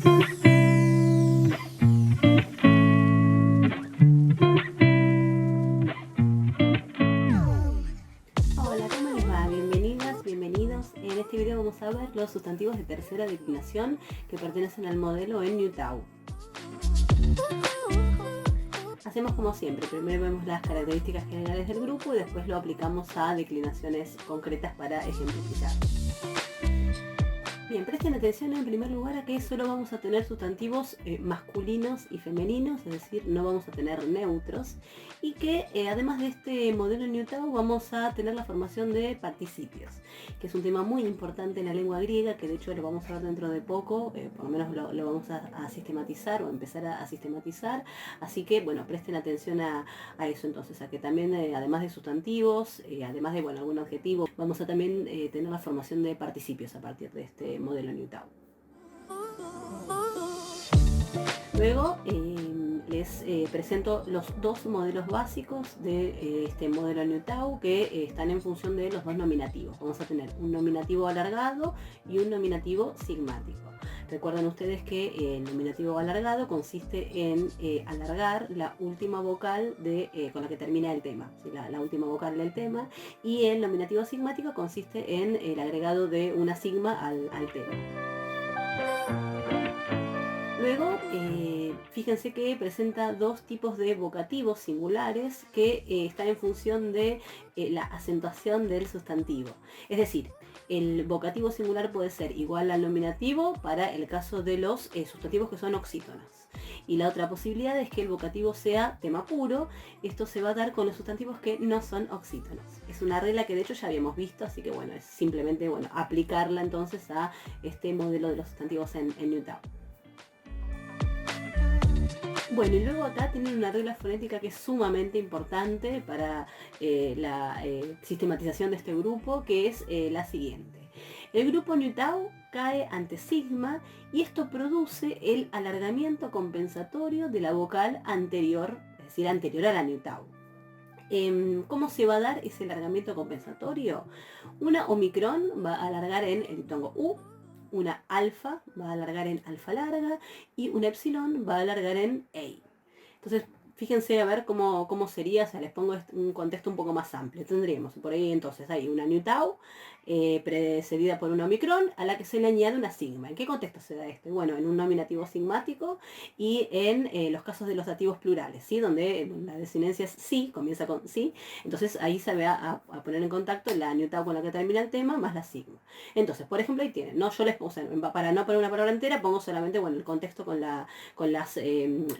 Hola, ¿cómo les va? Bienvenidas, bienvenidos. En este video vamos a ver los sustantivos de tercera declinación que pertenecen al modelo en Newtown. Hacemos como siempre, primero vemos las características generales del grupo y después lo aplicamos a declinaciones concretas para ejemplificar. Bien, presten atención en primer lugar a que solo vamos a tener sustantivos masculinos y femeninos, es decir, no vamos a tener neutros, y que además de este modelo Newtown vamos a tener la formación de participios, que es un tema muy importante en la lengua griega, que de hecho lo vamos a ver dentro de poco, por lo menos lo vamos a sistematizar o empezar a sistematizar, así que bueno, presten atención a eso entonces, a que también además de sustantivos, además de bueno, algún adjetivo, vamos a también tener la formación de participios a partir de este modelo Newtown. Luego les presento los dos modelos básicos de este modelo Newtown que están en función de los dos nominativos. Vamos a tener un nominativo alargado y un nominativo sigmático. Recuerden ustedes que el nominativo alargado consiste en alargar la última vocal con la que termina el tema, ¿sí? la última vocal del tema, y el nominativo sigmático consiste en el agregado de una sigma al tema. Luego, fíjense que presenta dos tipos de vocativos singulares que están en función de la acentuación del sustantivo. Es decir, el vocativo singular puede ser igual al nominativo para el caso de los sustantivos que son oxítonos. Y la otra posibilidad es que el vocativo sea tema puro. Esto se va a dar con los sustantivos que no son oxítonos. Es una regla que de hecho ya habíamos visto, así que bueno, es simplemente bueno, aplicarla entonces a este modelo de los sustantivos en Newtown. Bueno, y luego acá tienen una regla fonética que es sumamente importante para la sistematización de este grupo, que es la siguiente. El grupo Newtown cae ante sigma y esto produce el alargamiento compensatorio de la vocal anterior, es decir, anterior a la Newtown. ¿Cómo se va a dar ese alargamiento compensatorio? Una omicron va a alargar en el diptongo U, una alfa va a alargar en alfa larga y un epsilon va a alargar en EI. Entonces, fíjense a ver cómo sería, o sea, les pongo un contexto un poco más amplio. Tendríamos por ahí entonces hay una Newtown precedida por una omicron a la que se le añade una sigma. ¿En qué contexto se da esto? Bueno, en un nominativo sigmático y en los casos de los dativos plurales, ¿sí? Donde la desinencia es sí, comienza con sí. Entonces ahí se va a poner en contacto la Newtown con la que termina el tema más la sigma. Entonces, por ejemplo, ahí tienen, ¿no? Yo les pongo, para no poner una palabra entera, pongo solamente, bueno, el contexto con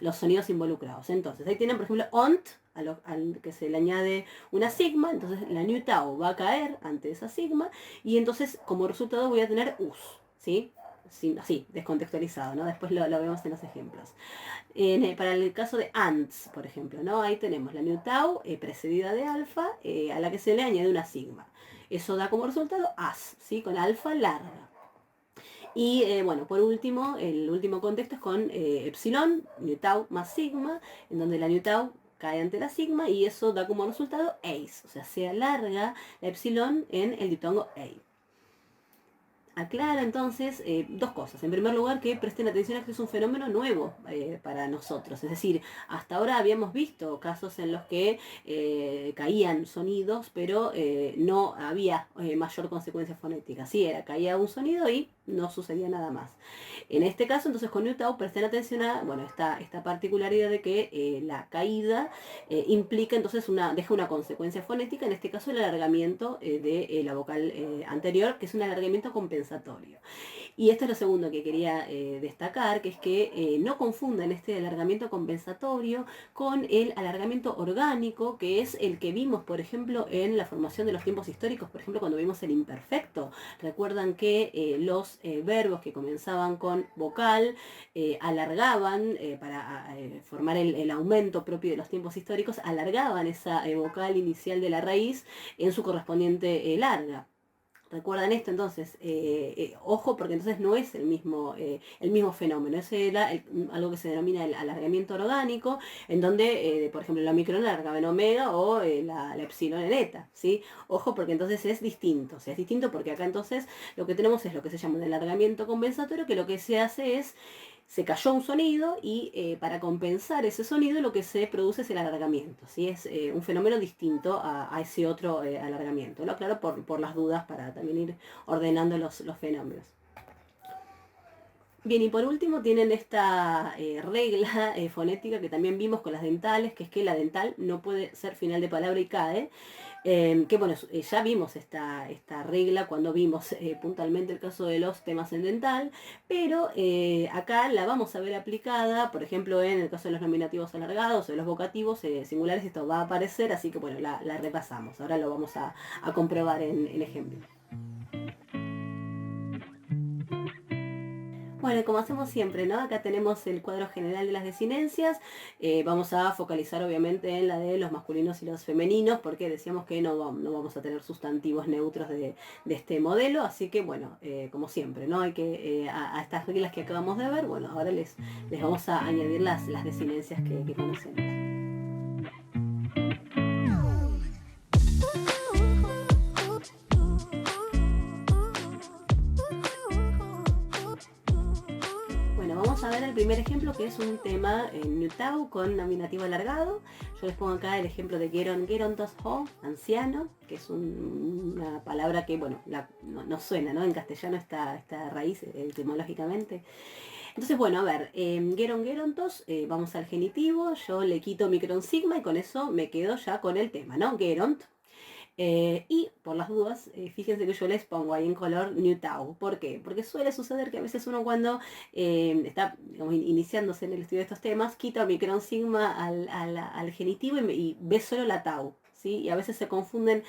los sonidos involucrados. Entonces, ahí tienen, por ejemplo, ont, al que se le añade una sigma, entonces la Newtown va a caer ante esa sigma, y entonces como resultado voy a tener us, ¿sí? Así, descontextualizado, ¿no? Después lo vemos en los ejemplos. Para el caso de ants, por ejemplo, ¿no? Ahí tenemos la Newtown precedida de alfa, a la que se le añade una sigma. Eso da como resultado as, ¿sí? Con alfa larga. Y bueno, por último, el último contexto es con epsilon, Newtown más sigma, en donde la Newtown cae ante la sigma y eso da como resultado eis, o sea, se alarga la epsilon en el diptongo ei. Aclara entonces dos cosas. En primer lugar, que presten atención a que es un fenómeno nuevo para nosotros. Es decir, hasta ahora habíamos visto casos en los que caían sonidos, pero no había mayor consecuencia fonética. Sí, caía un sonido y no sucedía nada más. En este caso, entonces, con Newtown presten atención a bueno, esta particularidad de que la caída implica entonces deja una consecuencia fonética, en este caso el alargamiento de la vocal anterior, que es un alargamiento compensatorio. Y esto es lo segundo que quería destacar, que es que no confundan este alargamiento compensatorio con el alargamiento orgánico, que es el que vimos, por ejemplo, en la formación de los tiempos históricos, por ejemplo, cuando vimos el imperfecto. Recuerdan que los verbos que comenzaban con vocal alargaban, para formar el aumento propio de los tiempos históricos, alargaban esa vocal inicial de la raíz en su correspondiente larga. ¿Recuerdan esto? Entonces, ojo, porque entonces no es el mismo fenómeno. Ese era algo que se denomina el alargamiento orgánico, en donde, por ejemplo, la Omicron alargaba en omega o la epsilon en eta, ¿sí? Ojo, porque entonces es distinto. O sea, es distinto porque acá entonces lo que tenemos es lo que se llama un alargamiento compensatorio, que lo que se hace es se cayó un sonido y para compensar ese sonido lo que se produce es el alargamiento, ¿sí? Es un fenómeno distinto a ese otro alargamiento. Lo aclaro por las dudas para también ir ordenando los fenómenos. Bien, y por último tienen esta regla fonética que también vimos con las dentales, que es que la dental no puede ser final de palabra y cae. Que bueno, ya vimos esta regla cuando vimos puntualmente el caso de los temas en dental, pero acá la vamos a ver aplicada, por ejemplo, en el caso de los nominativos alargados o de los vocativos singulares, esto va a aparecer, así que bueno, la repasamos. Ahora lo vamos a comprobar en ejemplo. Bueno, como hacemos siempre, ¿no? Acá tenemos el cuadro general de las desinencias. Vamos a focalizar obviamente en la de los masculinos y los femeninos, porque decíamos que no vamos a tener sustantivos neutros de este modelo. Así que, bueno, como siempre, ¿no? Hay que, a estas reglas que acabamos de ver, bueno, ahora les vamos a añadir las desinencias que conocemos. Vamos a ver el primer ejemplo, que es un tema en Nutau con nominativo alargado. Yo les pongo acá el ejemplo de gerontos ho, anciano, que es una palabra que, bueno, no suena, ¿no? En castellano esta raíz etimológicamente. Entonces, bueno, a ver, gerontos, vamos al genitivo, yo le quito micron sigma y con eso me quedo ya con el tema, ¿no? Geront. Y por las dudas, fíjense que yo les pongo ahí en color New Tau. ¿Por qué? Porque suele suceder que a veces uno cuando está digamos, iniciándose en el estudio de estos temas, quita micron sigma al genitivo y ve solo la Tau. ¿Sí? Y a veces se confunden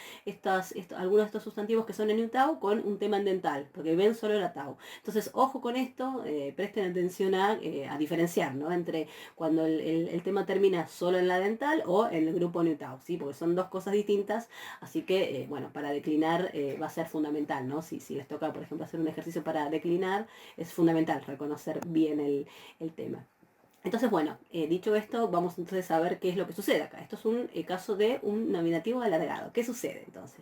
algunos de estos sustantivos que son en New Tau con un tema en dental, porque ven solo la Tau. Entonces, ojo con esto, presten atención a diferenciar, ¿no? Entre cuando el tema termina solo en la dental o en el grupo New Tau, ¿sí? Porque son dos cosas distintas. Así que, bueno, para declinar va a ser fundamental, ¿no? Si les toca, por ejemplo, hacer un ejercicio para declinar, es fundamental reconocer bien el tema. Entonces, bueno, dicho esto, vamos entonces a ver qué es lo que sucede acá. Esto es un caso de un nominativo alargado. ¿Qué sucede entonces?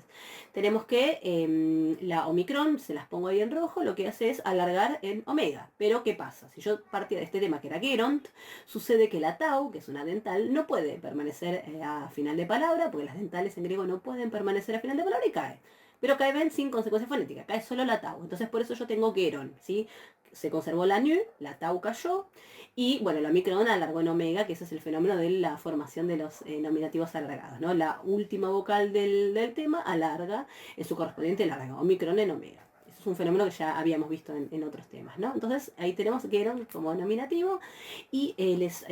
Tenemos que la Omicron, se las pongo ahí en rojo, lo que hace es alargar en omega. Pero, ¿qué pasa? Si yo partía de este tema que era geront, sucede que la tau, que es una dental, no puede permanecer a final de palabra, porque las dentales en griego no pueden permanecer a final de palabra y cae. Pero cae bien sin consecuencia fonética, cae solo la tau. Entonces por eso yo tengo geron, ¿sí? Se conservó la nu, la tau cayó, y bueno, la micron alargó en omega, que ese es el fenómeno de la formación de los nominativos alargados, ¿no? La última vocal del tema alarga en su correspondiente larga, omicron en omega. Eso es un fenómeno que ya habíamos visto en otros temas, ¿no? Entonces ahí tenemos geron como nominativo y les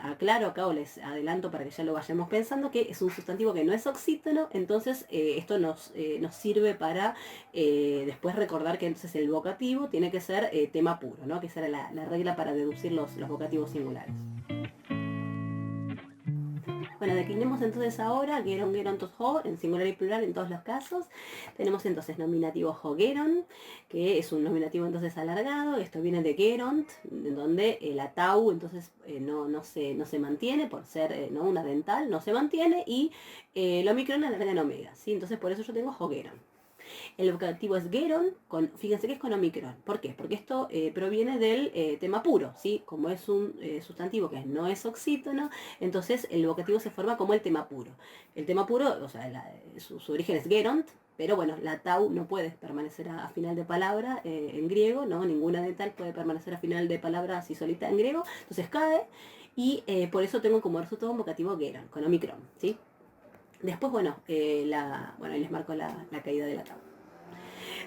aclaro acá o les adelanto para que ya lo vayamos pensando que es un sustantivo que no es oxítono, entonces esto nos sirve para después recordar que entonces el vocativo tiene que ser tema puro, ¿no? Que esa era la regla para deducir los vocativos singulares. Bueno, declinemos entonces ahora geron, gerontos, ho, en singular y plural en todos los casos. Tenemos entonces nominativo hogeron, que es un nominativo entonces alargado. Esto viene de geront, en donde la tau entonces no se mantiene por ser ¿no? una dental, no se mantiene y lo omicron alarga en omega, ¿sí? Entonces por eso yo tengo hogeron. El vocativo es geron, fíjense que es con omicron. ¿Por qué? Porque esto proviene del tema puro, ¿sí? Como es un sustantivo que no es oxítono, entonces el vocativo se forma como el tema puro. El tema puro, o sea, su origen es geront, pero bueno, la tau no puede permanecer a final de palabra en griego, ¿no? Ninguna dental puede permanecer a final de palabra así solita en griego, entonces cae, y por eso tengo como resultado un vocativo geron, con omicron, ¿sí? Después, bueno, ahí les marco la caída de la tau.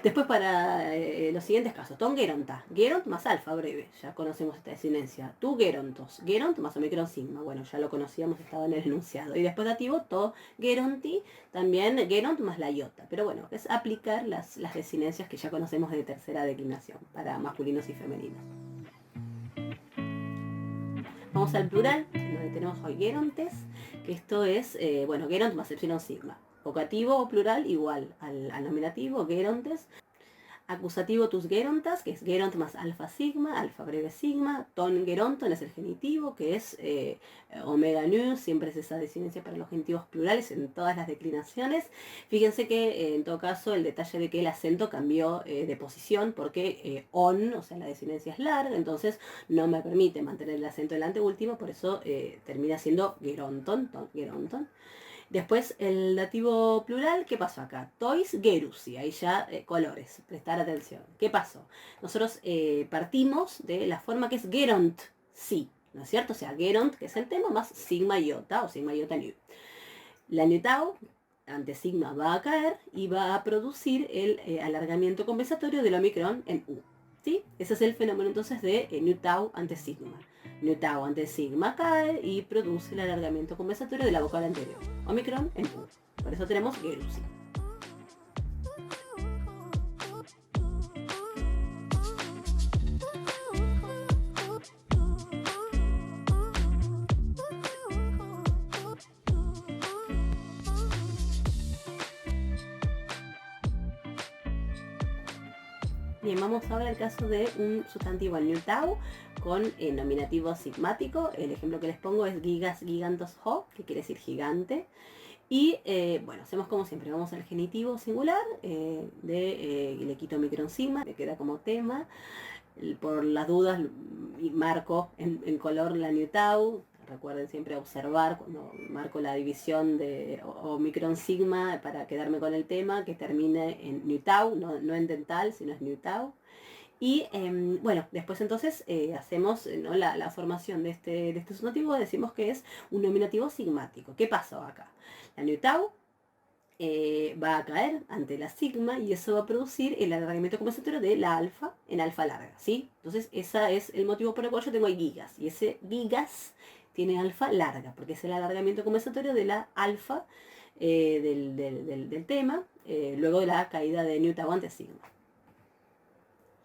Después para los siguientes casos, ton geronta, geront más alfa breve, ya conocemos esta desinencia. Tu gerontos, geront más omicron sigma, bueno, ya lo conocíamos, estaba en el enunciado. Y después dativo, to geronti, también geront más la iota. Pero bueno, es aplicar las desinencias que ya conocemos de tercera declinación para masculinos y femeninos. Vamos al plural, donde tenemos hoy gerontes, que esto es, bueno, geront más epsilon sigma. vocativo o plural igual al nominativo, gerontes. Acusativo tus gerontas, que es geront más alfa sigma, alfa breve sigma. Ton geronton es el genitivo, que es omega nu, siempre es esa desinencia para los genitivos plurales en todas las declinaciones. Fíjense que en todo caso el detalle de que el acento cambió de posición porque on, o sea la desinencia es larga, entonces no me permite mantener el acento del anteúltimo, por eso termina siendo geronton, ton geronton. Después el dativo plural, ¿qué pasó acá? Toys gerusi, ahí ya colores, prestar atención. ¿Qué pasó? Nosotros partimos de la forma que es geront, sí, ¿no es cierto? O sea, geront, que es el tema, más sigma iota o sigma iota nu. La nutau, ante sigma, va a caer y va a producir el alargamiento compensatorio del omicron en U. ¿Sí? Ese es el fenómeno entonces de nutau ante sigma. Nutau ante sigma cae y produce el alargamiento compensatorio de la vocal anterior. Omicron en U. Por eso tenemos gerusi. Bien, vamos ahora al caso de un sustantivo nutau con nominativo sigmático. El ejemplo que les pongo es gigas gigantos ho, que quiere decir gigante. Y bueno, hacemos como siempre, vamos al genitivo singular, le quito micron sigma, me queda como tema. Por las dudas marco en color la nutau. Recuerden siempre observar cuando marco la división de omicron sigma para quedarme con el tema, que termine en nutau, no en dental, sino es nutau. Y bueno, después entonces hacemos ¿no? la formación de este sustantivo, decimos que es un nominativo sigmático. ¿Qué pasó acá? La nutau va a caer ante la sigma y eso va a producir el alargamiento compensatorio de la alfa en alfa larga, ¿sí? Entonces ese es el motivo por el cual yo tengo ahí gigas, y ese gigas tiene alfa larga, porque es el alargamiento compensatorio de la alfa del tema, luego de la caída de nutau ante sigma.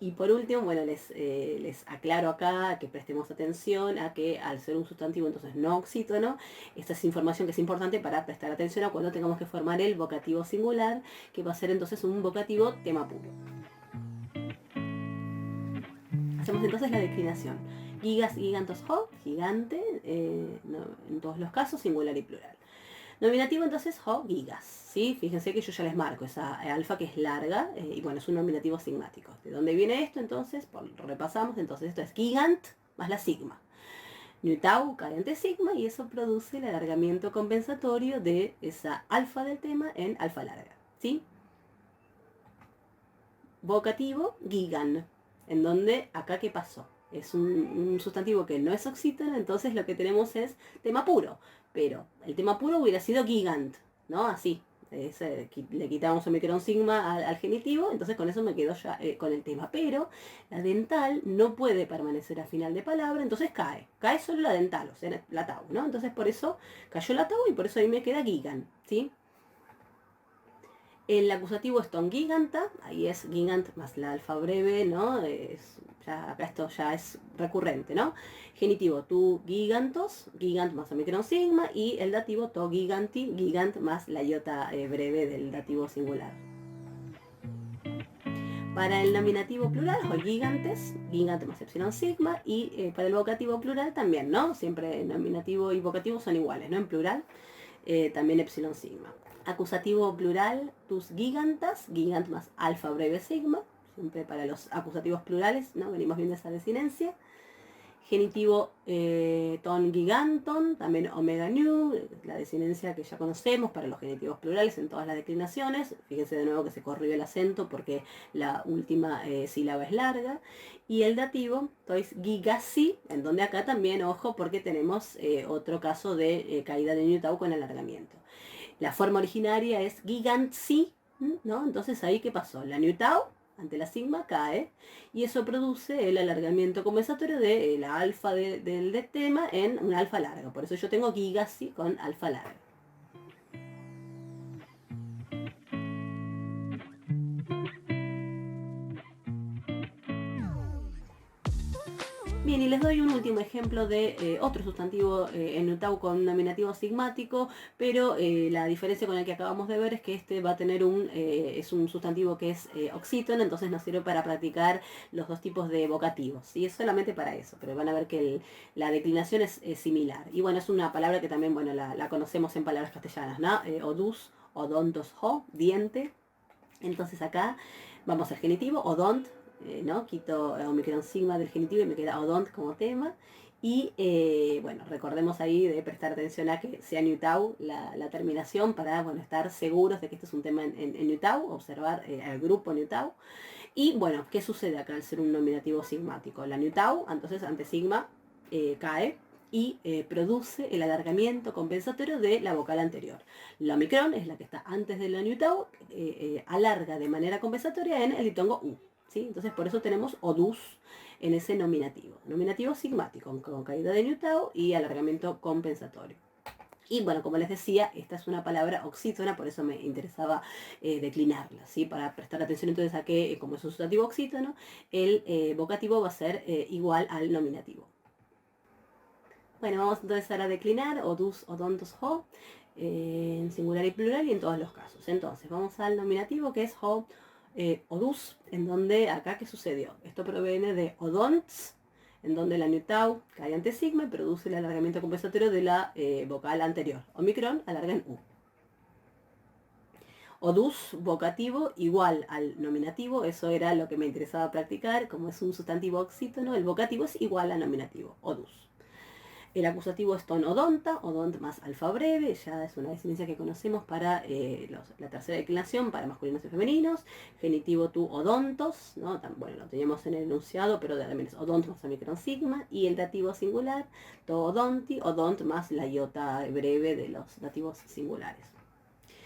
Y por último, bueno, les aclaro acá que prestemos atención a que al ser un sustantivo entonces no oxítono, esta es información que es importante para prestar atención a cuando tengamos que formar el vocativo singular, que va a ser entonces un vocativo tema puro. Hacemos entonces la declinación. Gigas, gigantos, ho, gigante, en todos los casos, singular y plural. Nominativo entonces ho, gigas, ¿sí? Fíjense que yo ya les marco esa alfa que es larga y bueno, es un nominativo sigmático. ¿De dónde viene esto entonces? Repasamos, entonces esto es gigant más la sigma. Nutau cae ante sigma y eso produce el alargamiento compensatorio de esa alfa del tema en alfa larga, ¿sí? Vocativo gigan, en donde acá ¿qué pasó? Es un sustantivo que no es oxítono, entonces lo que tenemos es tema puro. Pero el tema puro hubiera sido gigant, ¿no? Así. Le quitamos un micron sigma al genitivo, entonces con eso me quedo ya con el tema. Pero la dental no puede permanecer a final de palabra, entonces cae. Cae solo la dental, o sea, la tau, ¿no? Entonces por eso cayó la tau y por eso ahí me queda gigant, ¿sí? El acusativo es ton giganta, ahí es gigant más la alfa breve, ¿no? Acá esto ya es recurrente, ¿no? Genitivo tu gigantos, gigant más omicron sigma, y el dativo to giganti, gigant más la iota breve del dativo singular. Para el nominativo plural, o gigantes, gigante más epsilon sigma, y para el vocativo plural también, ¿no? Siempre nominativo y vocativo son iguales, ¿no? En plural, también epsilon sigma. Acusativo plural, tus gigantas, gigant más alfa breve sigma, siempre para los acusativos plurales, ¿no? Venimos viendo esa desinencia. Genitivo ton giganton, también omega nu, la desinencia que ya conocemos para los genitivos plurales en todas las declinaciones. Fíjense de nuevo que se corrió el acento porque la última sílaba es larga. Y el dativo, tois gigasi, en donde acá también, ojo, porque tenemos otro caso de caída de nutau con alargamiento. La forma originaria es gigantsi, ¿no? Entonces ahí, ¿qué pasó? La nutau ante la sigma cae y eso produce el alargamiento compensatorio de la alfa del tema en una alfa larga. Por eso yo tengo gigasi con alfa larga. Bien, y les doy un último ejemplo de otro sustantivo en Nutau con nominativo sigmático, pero la diferencia con el que acabamos de ver es que este va a tener es un sustantivo que es oxítono, entonces nos sirve para practicar los dos tipos de vocativos, y es solamente para eso, pero van a ver que la declinación es similar. Y bueno, es una palabra que también, bueno, la conocemos en palabras castellanas, ¿no? Odus, odontos, ho, diente. Entonces acá vamos al genitivo, odont, ¿no? Quito omicron sigma del genitivo y me queda odont como tema. Y bueno, recordemos ahí de prestar atención a que sea Nutau la terminación para, bueno, estar seguros de que este es un tema en Nutau, observar al grupo Nutau. Y bueno, ¿qué sucede acá al ser un nominativo sigmático? La Nutau, entonces ante sigma, cae y produce el alargamiento compensatorio de la vocal anterior. La omicron es la que está antes de la Nutau, alarga de manera compensatoria en el diptongo U. ¿Sí? Entonces por eso tenemos odus en ese nominativo. Nominativo sigmático, con caída de Nutau y alargamiento compensatorio. Y bueno, como les decía, esta es una palabra oxítona, por eso me interesaba declinarla, ¿sí? Para prestar atención entonces a que, como es un sustantivo oxítono, el vocativo va a ser igual al nominativo. Bueno, vamos entonces ahora a declinar odus, odontos, ho, en singular y plural y en todos los casos. Entonces, vamos al nominativo que es ho, odus, en donde acá, ¿qué sucedió? Esto proviene de odonts, en donde la Nutau cae ante sigma y produce el alargamiento compensatorio de la vocal anterior. Omicron alarga en U. Odus, vocativo, igual al nominativo, eso era lo que me interesaba practicar, como es un sustantivo oxítono, el vocativo es igual al nominativo, odus. El acusativo es ton odonta, odont más alfa breve, ya es una deficiencia que conocemos para la tercera declinación, para masculinos y femeninos. Genitivo tu odontos, ¿no? Bueno, lo teníamos en el enunciado, pero también es odont más omicron sigma. Y el dativo singular, to odonti, odont más la iota breve de los dativos singulares.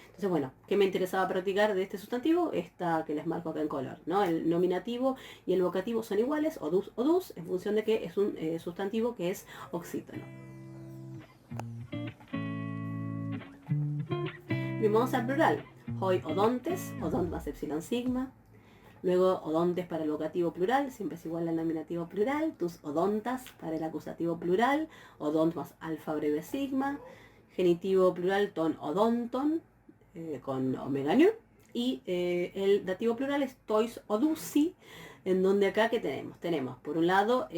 Entonces, bueno, ¿qué me interesaba practicar de este sustantivo? Esta que les marco acá en color, ¿no? El nominativo y el vocativo son iguales, odus, odus, en función de que es un sustantivo que es oxítono. Bien, vamos al plural. Hoi odontes, odont más epsilon sigma. Luego odontes para el vocativo plural, siempre es igual al nominativo plural. Tus odontas para el acusativo plural, odont más alfa breve sigma. Genitivo plural ton odonton, con omega nu, y el dativo plural es tois odusi, en donde acá que tenemos, por un lado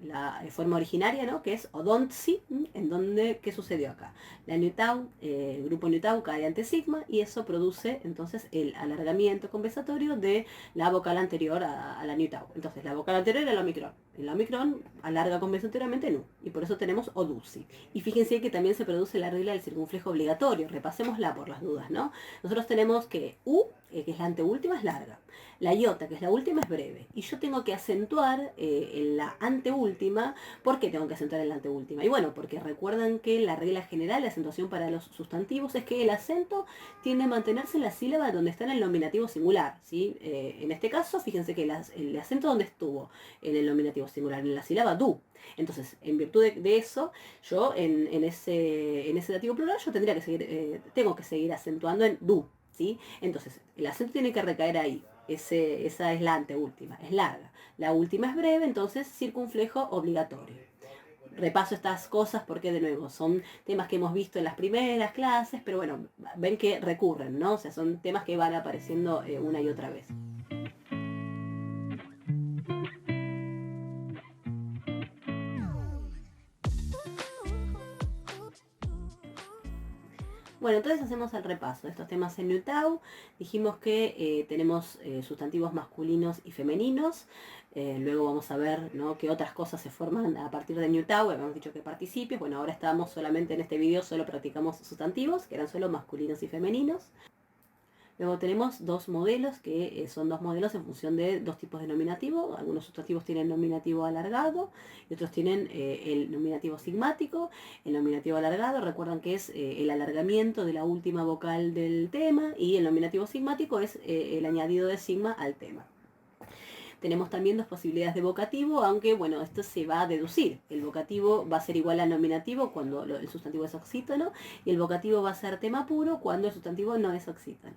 la forma originaria, ¿no? Que es odontsi, en donde, ¿qué sucedió acá? La Nutau, el grupo Nutau cae ante sigma y eso produce entonces el alargamiento compensatorio de la vocal anterior a la Nutau. Entonces la vocal anterior era el omicron. El omicron alarga compensatoriamente nu y por eso tenemos odusi. Y fíjense que también se produce la regla del circunflejo obligatorio. Repasémosla por las dudas, ¿no? Nosotros tenemos que U, que es la anteúltima, es larga. La iota, que es la última, es breve. Y yo tengo que acentuar en la anteúltima. ¿Por qué tengo que acentuar en la anteúltima? Y bueno, porque recuerdan que la regla general de acentuación para los sustantivos es que el acento tiende a mantenerse en la sílaba donde está en el nominativo singular, ¿sí? En este caso, fíjense que el acento donde estuvo en el nominativo singular, en la sílaba du. Entonces, en virtud de eso, yo en ese dativo plural yo tendría que seguir, tengo que seguir acentuando en du, ¿sí? Entonces, el acento tiene que recaer ahí. Esa es la anteúltima, es larga. La última es breve, entonces circunflejo obligatorio. Repaso estas cosas porque de nuevo son temas que hemos visto en las primeras clases, pero bueno, ven que recurren, ¿no? O sea, son temas que van apareciendo una y otra vez. Bueno, entonces hacemos el repaso de estos temas en Nutau. Dijimos que tenemos sustantivos masculinos y femeninos. Luego vamos a ver, ¿no?, qué otras cosas se forman a partir de Nutau. Habíamos dicho que participios. Bueno, ahora estamos solamente en este video, solo practicamos sustantivos, que eran solo masculinos y femeninos. Luego tenemos dos modelos, que son dos modelos en función de dos tipos de nominativo. Algunos sustantivos tienen nominativo alargado y otros tienen el nominativo sigmático. El nominativo alargado, recuerdan que es el alargamiento de la última vocal del tema, y el nominativo sigmático es el añadido de sigma al tema. Tenemos también dos posibilidades de vocativo, aunque bueno, esto se va a deducir. El vocativo va a ser igual al nominativo cuando el sustantivo es oxítono, y el vocativo va a ser tema puro cuando el sustantivo no es oxítono.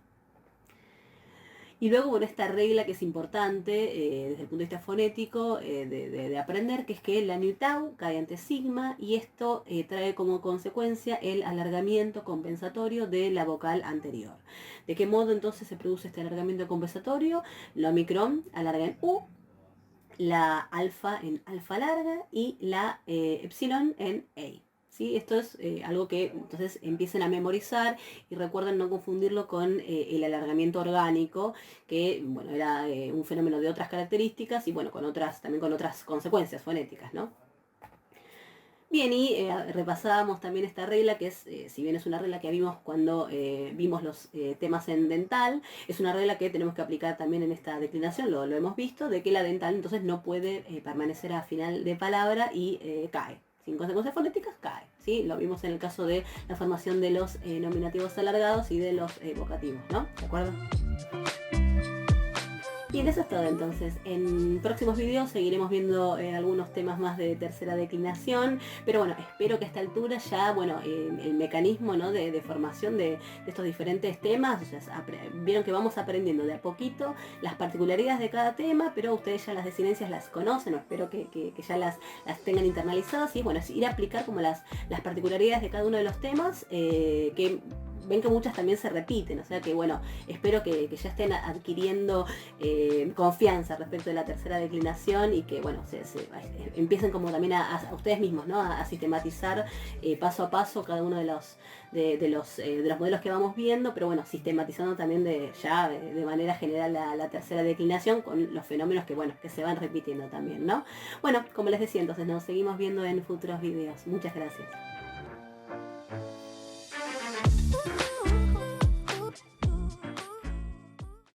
Y luego, bueno, esta regla que es importante desde el punto de vista fonético de aprender, que es que la nu tau cae ante sigma y esto trae como consecuencia el alargamiento compensatorio de la vocal anterior. ¿De qué modo entonces se produce este alargamiento compensatorio? La omicron alarga en U, la alfa en alfa larga y la epsilon en A. ¿Sí? Esto es algo que entonces empiecen a memorizar y recuerden no confundirlo con el alargamiento orgánico, que bueno, era un fenómeno de otras características y bueno, también con otras consecuencias fonéticas, ¿no? Bien, y repasábamos también esta regla, que es, si bien es una regla que vimos cuando vimos los temas en dental, es una regla que tenemos que aplicar también en esta declinación, lo hemos visto, de que la dental entonces no puede permanecer a final de palabra y cae. Sin consecuencias fonéticas, cae. ¿Sí? Lo vimos en el caso de la formación de los nominativos alargados y de los vocativos, ¿no? ¿De acuerdo? Bien, eso es todo entonces. En próximos videos seguiremos viendo algunos temas más de tercera declinación, pero bueno, espero que a esta altura ya, bueno, el mecanismo, ¿no? de formación de estos diferentes temas, o sea, vieron que vamos aprendiendo de a poquito las particularidades de cada tema, pero ustedes ya las desinencias las conocen, o espero que ya las tengan internalizadas, y bueno, es ir a aplicar como las particularidades de cada uno de los temas, que ven que muchas también se repiten, o sea que bueno, espero que ya estén adquiriendo confianza respecto de la tercera declinación y que bueno, empiecen como también a ustedes mismos, ¿no? a sistematizar paso a paso cada uno de los modelos que vamos viendo, pero bueno, sistematizando también de manera general la tercera declinación con los fenómenos que bueno, que se van repitiendo también, ¿no? Bueno, como les decía, entonces nos seguimos viendo en futuros videos. Muchas gracias.